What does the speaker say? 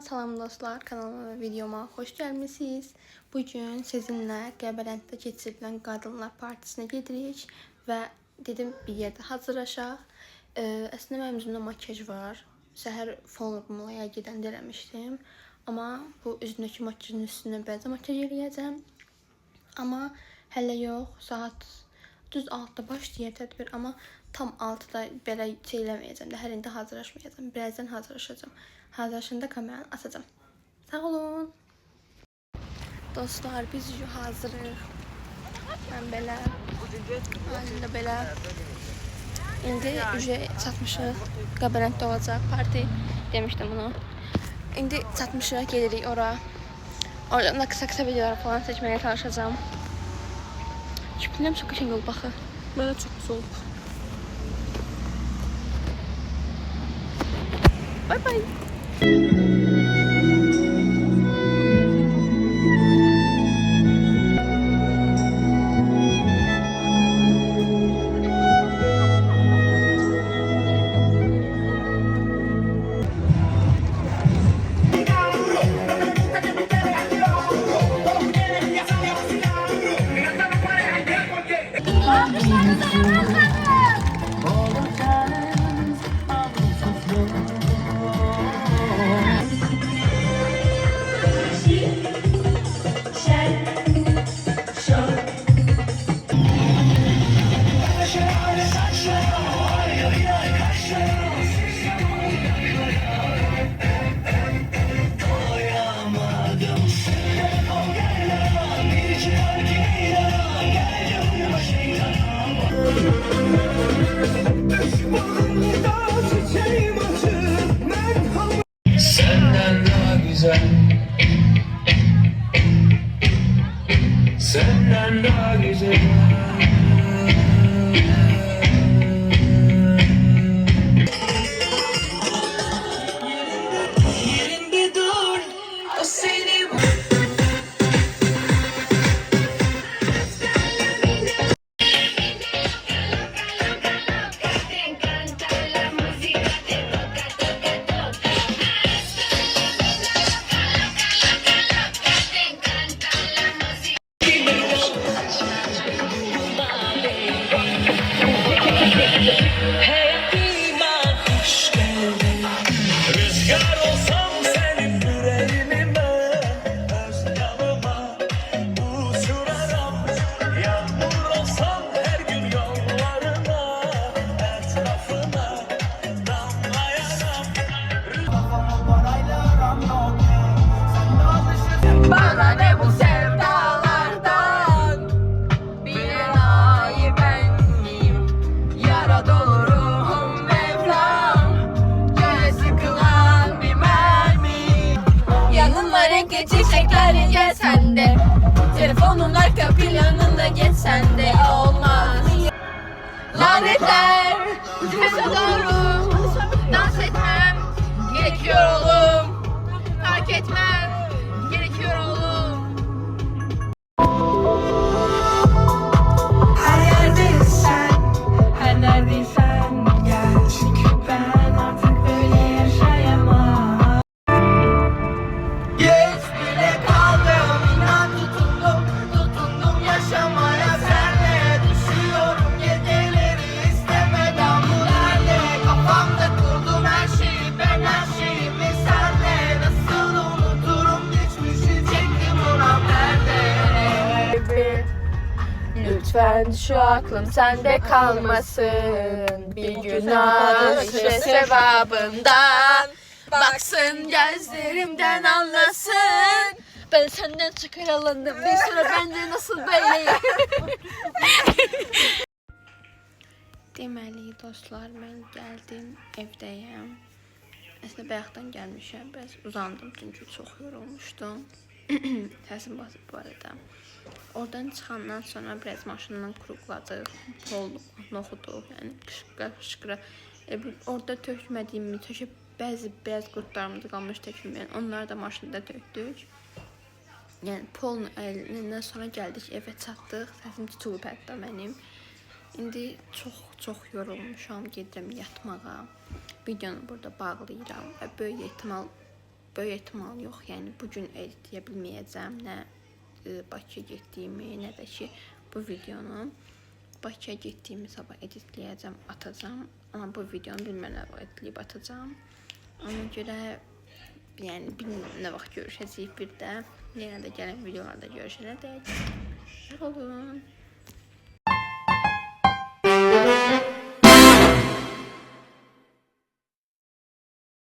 Salam dostlar, kanalıma ve videoma hoş gəlmisiniz. Bugün sizinlə Qəbələndə keçirilən Qadınlar Partisinə gedirik və dedim bir yerdə hazırlaşaq. Əslində mənim üzümdə makyaj var. Səhər formulaya gedəndə eləmişdim. Amma bu üzümdəki makyajın üstünə bəzi makyaj eləyəcəm. Amma hələ yox, saat düz 6'da başlayır tədbir, amma tam 6'da belə şey eləməyəcəm də, hər indi hazırlaşmayacağam. Birazdan hazırlaşacağım. Hazırlaşanda kameranı açacağım. Sağ olun. Dostlar, biz hazırıq. Mən belə, halində belə. İndi çatmışıq. Qəbələndə olacaq parti. Demişdim bunu. İndi çatmışıq, gelirik ora. Oradan da kısa videolar falan seçməyə çalışacağım. Küpünəm çok qəşəng olub baxı. Mənə çox pis olub. Bye bye. Senden daha güzel, senden daha güzel. Yerinde dur, o seni. Bana ne bu sevdalardan, bilen ayı ben miyim? Yara dolu ruhum Mevlam, göğe sıkılan bir mermi. Yanımda renkli çiçeklerin gel sende, telefonun arka planında geç sende. Olmaz lanetler, düşe doğru dans etmem gerekiyor oğlum, fark etmem gerekiyor oğlum. Her yerdeysen, her neredeysen gel, çünkü ben artık böyle yaşayamam. Geç bile kaldım, inan tutundum yaşamaya senle. Düşüyorum geceleri istemeden bu nerede? Kafamda kurdum her şeyi, ben her şeyimi senle. Nasıl unuturum geçmişi, çektim ona perde. Lütfen şu aklım sende kalmasın, bir günah işte sevabından. Baksın gözlerimden anlasın, ben senden çıkar alındım, bir sonra bence nasıl böyleyim. Deməli dostlar, mən gəldim, evdəyəm. Əslində bayaqdan gəlmişəm, biraz uzandım çünki çox yorulmuşdum. Səsim basıb bu arada. Oradan çıxandan sonra biraz maşından kuruqladıq, noxuduq, yəni qışqıra. Orada tökmədiyimi, bəzi beyaz qurtlarımız qalmış tökülməyən, onları da maşında tökdük. Yəni polun əlindən sonra gəldik, evə çatdıq, səsim tutulub hətta mənim. İndi çox yorulmuşam, gedirəm yatmağa. Videonu burada bağlayıram və böyük ehtimal böyük ehtimal yox. Yəni bu gün editləyə bilməyəcəm nə Bakıya getdiyimi, nə də ki bu videonu. Bakıya getdiyimi sabah editləyəcəm, atacağam. Amma bu videonu bilmirəm nə editləyib atacağam. Ona görə yəni bilmirəm nə vaxt görüşəcəyik bir də. Yenə də gələn videolarda görüşənədək. Sağ olun.